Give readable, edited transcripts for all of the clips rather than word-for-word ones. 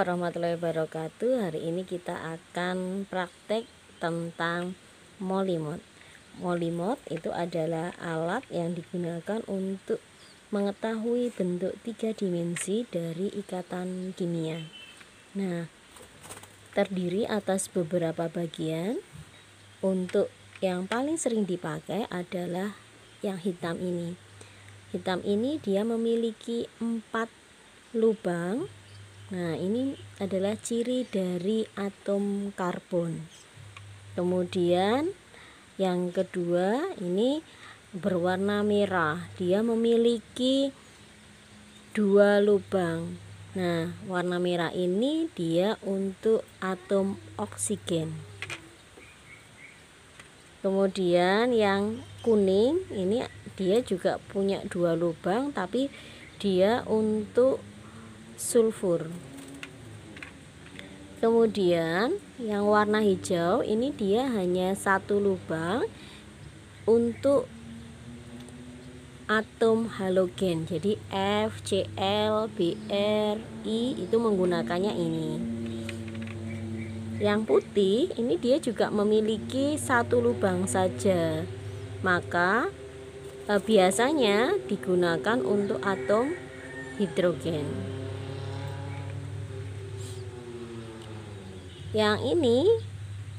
warahmatullahi wabarakatuh. Hari ini kita akan praktek tentang molimot. Molimot itu adalah alat yang digunakan untuk mengetahui bentuk 3 dimensi dari ikatan kimia. Nah, terdiri atas beberapa bagian. Untuk yang paling sering dipakai adalah yang hitam ini. Hitam ini dia memiliki 4 lubang. Nah, ini adalah ciri dari atom karbon. Kemudian yang kedua ini berwarna merah. Dia memiliki 2 lubang. Nah, warna merah ini dia untuk atom oksigen. Kemudian yang kuning ini dia juga punya 2 lubang, tapi dia untuk sulfur. Kemudian yang warna hijau ini dia hanya 1 lubang untuk atom halogen. Jadi F, Cl, Br, I itu menggunakannya ini. Yang putih ini dia juga memiliki 1 lubang saja. Maka biasanya digunakan untuk atom hidrogen. Yang ini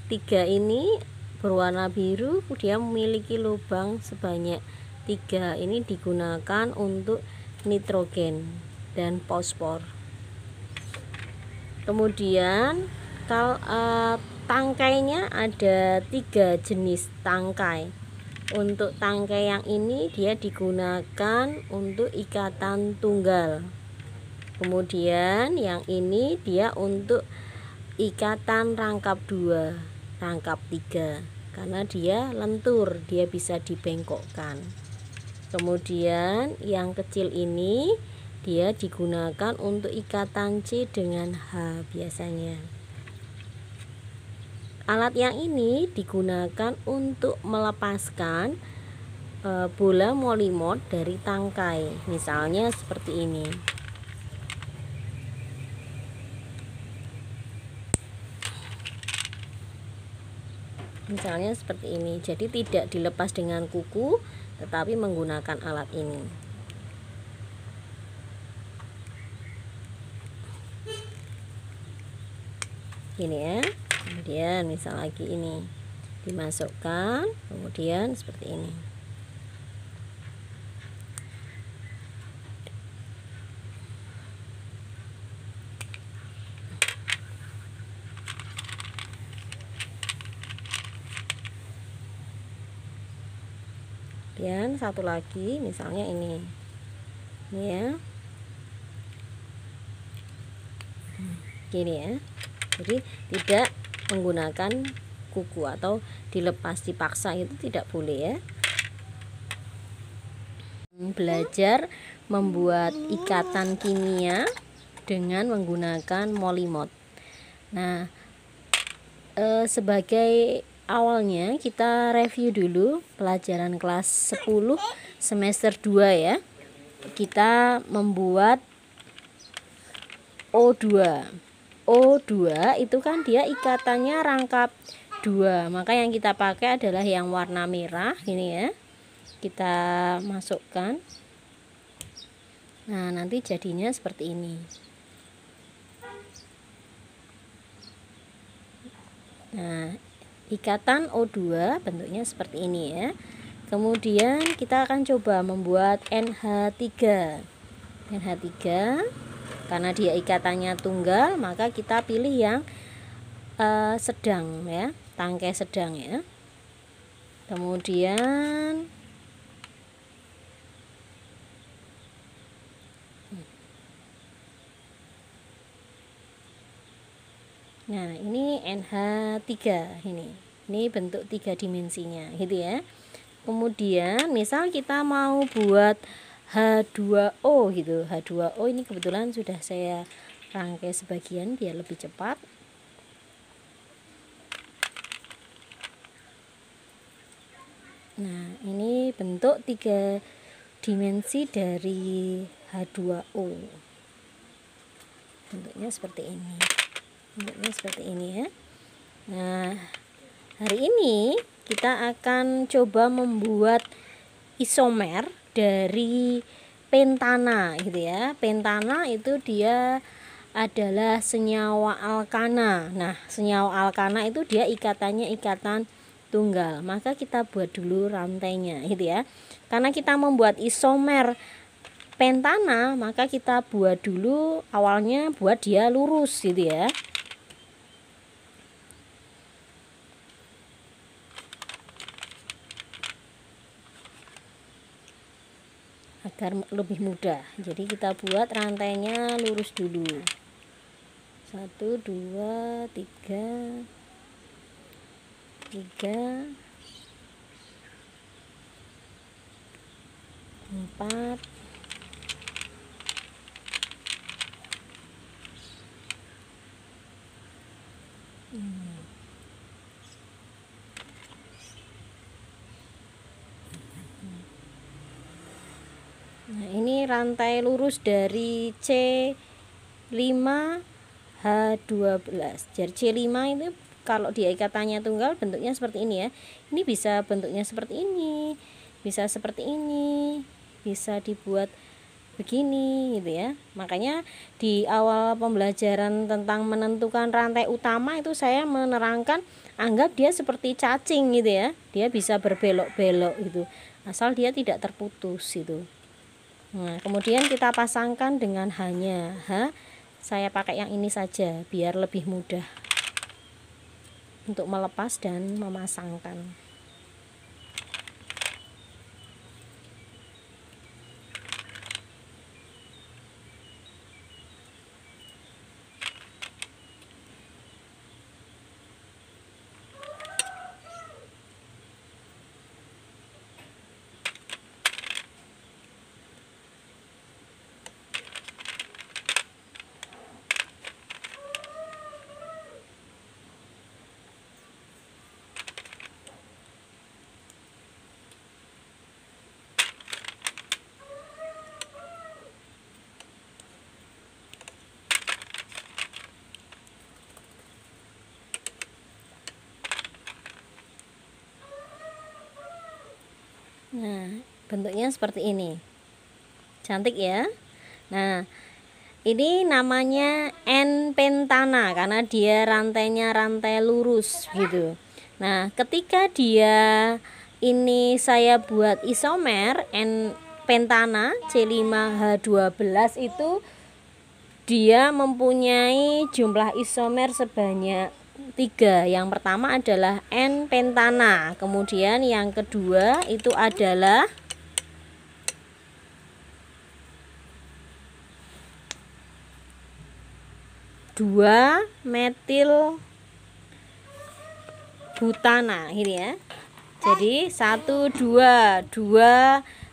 3 ini berwarna biru, dia memiliki lubang sebanyak 3. Ini digunakan untuk nitrogen dan fosfor. Kemudian tangkainya ada 3 jenis tangkai. Untuk tangkai yang ini dia digunakan untuk ikatan tunggal. Kemudian yang ini dia untuk ikatan rangkap 2, rangkap 3, karena dia lentur, dia bisa dibengkokkan. Kemudian yang kecil ini dia digunakan untuk ikatan C dengan H biasanya. Alat yang ini digunakan untuk melepaskan bola molimot dari tangkai, misalnya seperti ini. Misalnya seperti ini. Jadi tidak dilepas dengan kuku, tetapi menggunakan alat ini. Ini ya. Kemudian misal lagi ini dimasukkan, kemudian seperti ini. Kemudian satu lagi misalnya ini ya, gini ya. Jadi tidak menggunakan kuku atau dilepas, dipaksa itu tidak boleh ya. Belajar membuat ikatan kimia dengan menggunakan molimot. Nah, sebagai awalnya kita review dulu pelajaran kelas 10 semester 2 ya. Kita membuat O2. O2 itu kan dia ikatannya rangkap 2. Maka yang kita pakai adalah yang warna merah ini ya. Kita masukkan. Nah, nanti jadinya seperti ini. Nah, ikatan O2 bentuknya seperti ini ya. Kemudian kita akan coba membuat NH3. NH3 karena dia ikatannya tunggal, maka kita pilih yang sedang ya, tangkai sedang ya. Kemudian nah, ini NH3 ini. Ini bentuk 3 dimensinya gitu ya. Kemudian misal kita mau buat H2O gitu. H2O ini kebetulan sudah saya rangkai sebagian biar lebih cepat. Nah, ini bentuk 3 dimensi dari H2O. bentuknya seperti ini ya. Nah, hari ini kita akan coba membuat isomer dari pentana gitu ya. Pentana itu dia adalah senyawa alkana. Nah, senyawa alkana itu dia ikatannya ikatan tunggal. Maka kita buat dulu rantainya gitu ya. Karena kita membuat isomer pentana, maka kita buat dulu awalnya buat dia lurus gitu ya. Agar lebih mudah. Jadi kita buat rantainya lurus dulu. 1 2 3 4 Nah, ini rantai lurus dari C5H12. Jadi C5 itu kalau dia ikatannya tunggal bentuknya seperti ini ya. Ini bisa bentuknya seperti ini, bisa seperti ini, bisa dibuat begini gitu ya. Makanya di awal pembelajaran tentang menentukan rantai utama itu saya menerangkan anggap dia seperti cacing gitu ya. Dia bisa berbelok-belok gitu. Asal dia tidak terputus gitu. Nah, kemudian kita pasangkan dengan hanya saya pakai yang ini saja biar lebih mudah untuk melepas dan memasangkan. Nah, bentuknya seperti ini. Cantik ya. Nah, ini namanya N pentana karena dia rantainya rantai lurus gitu. Nah, ketika dia ini saya buat isomer N pentana C5H12 itu dia mempunyai jumlah isomer sebanyak 3. Yang pertama adalah N pentana, kemudian yang kedua itu adalah dua metil butana ini ya. Jadi 1 2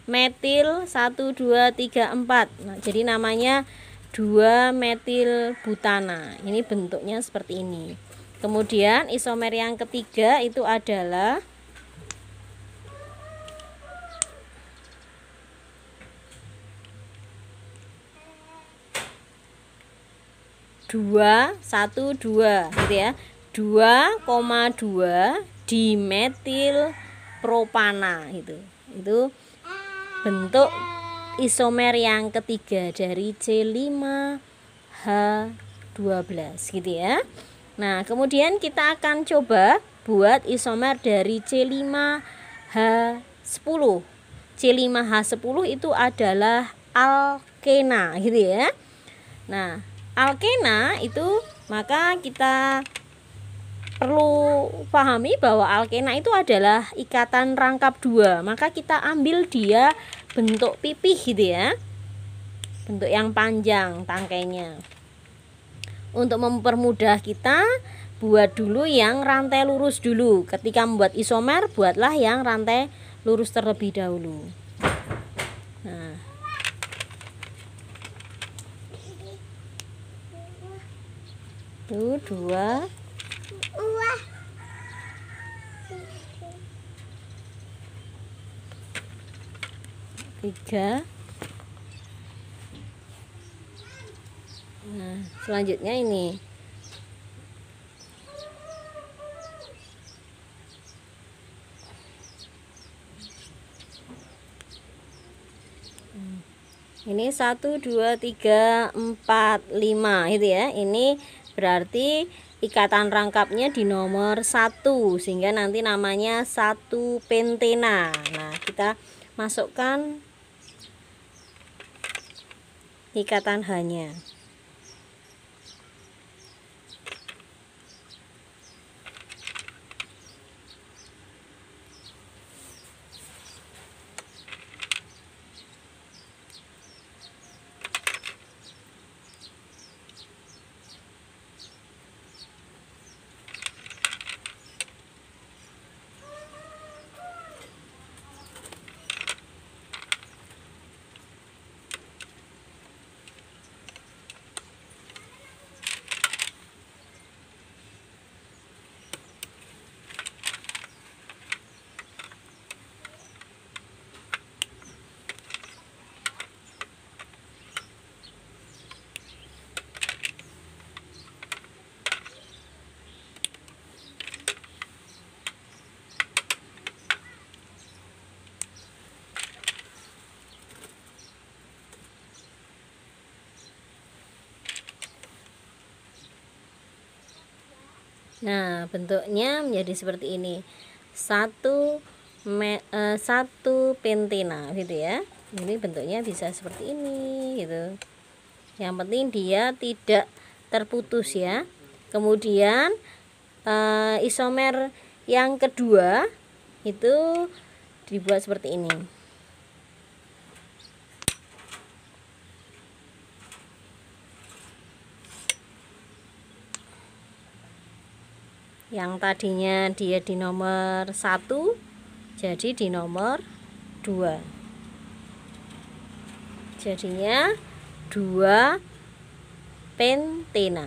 metil 1 2 3 4. Nah, jadi namanya 2 metil butana. Ini bentuknya seperti ini. Kemudian isomer yang ketiga itu adalah dua satu dua gitu ya, 2,2 dimetil propana itu bentuk isomer yang ketiga dari C5H12 gitu ya. Nah, kemudian kita akan coba buat isomer dari C5H10. C5H10 itu adalah alkena gitu ya. Nah, alkena itu maka kita perlu pahami bahwa alkena itu adalah ikatan rangkap 2. Maka kita ambil dia bentuk pipih gitu ya. Bentuk yang panjang tangkainya. Untuk mempermudah kita buat dulu yang rantai lurus dulu. Ketika membuat isomer buatlah yang rantai lurus terlebih dahulu. Nah, itu 2 3 Nah, selanjutnya ini. Ini 1 2 3 4 5 itu ya. Ini berarti ikatan rangkapnya di nomor 1 sehingga nanti namanya 1 pentena. Nah, kita masukkan ikatan H-nya. Nah, bentuknya menjadi seperti ini. Satu pentena gitu ya. Ini bentuknya bisa seperti ini gitu. Yang penting dia tidak terputus ya. Kemudian isomer yang kedua itu dibuat seperti ini. Yang tadinya dia di nomor 1 jadi di nomor 2. Jadinya 2 pentena.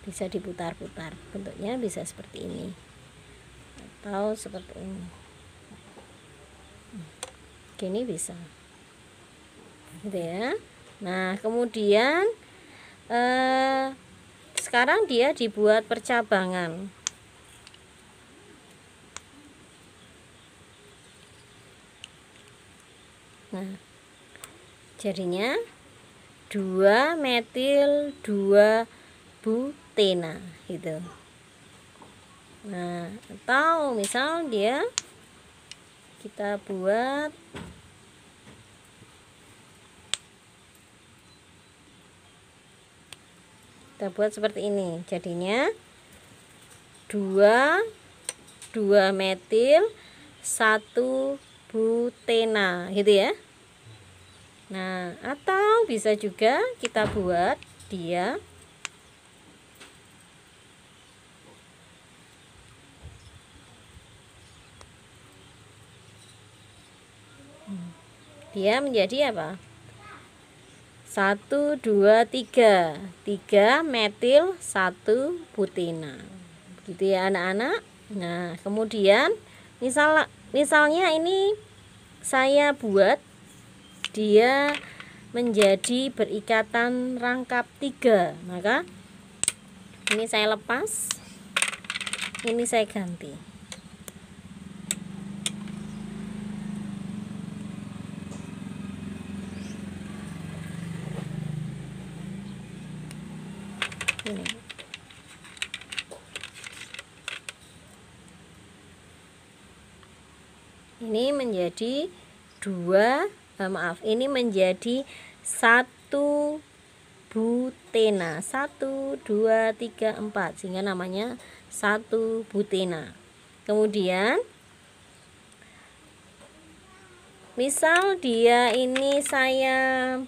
Bisa diputar-putar. Bentuknya bisa seperti ini atau seperti ini. Gini bisa. Gitu ya. Nah, kemudian sekarang dia dibuat percabangan. Nah, jadinya 2 metil 2 butena gitu. Nah, atau misal dia kita buat seperti ini. Jadinya 2 metil 1 butena gitu ya. Nah, atau bisa juga kita buat dia menjadi apa? 1 2 3 metil 1 butena. Gitu ya anak-anak. Nah, kemudian misalnya ini saya buat dia menjadi berikatan rangkap 3, maka ini saya lepas, ini saya ganti. Ini menjadi 2 ini menjadi 1 butena. 1 2 3 4 sehingga namanya 1 butena. Kemudian misal dia ini saya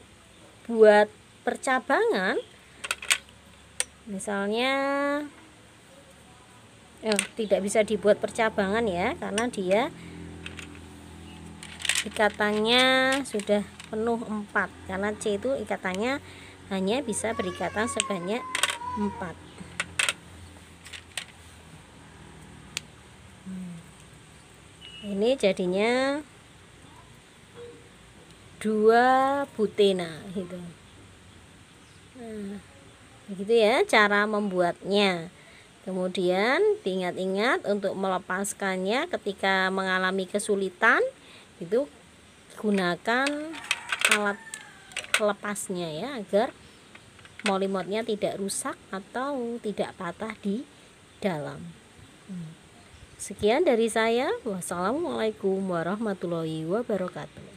buat percabangan, misalnya tidak bisa dibuat percabangan ya, karena dia ikatannya sudah penuh 4, karena C itu ikatannya hanya bisa berikatan sebanyak 4. Ini jadinya 2 butena gitu. Nah, begitu ya cara membuatnya. Kemudian diingat-ingat untuk melepaskannya ketika mengalami kesulitan, itu gunakan alat pelepasnya ya, agar molimotnya tidak rusak atau tidak patah di dalam. Sekian dari saya. Wassalamualaikum warahmatullahi wabarakatuh.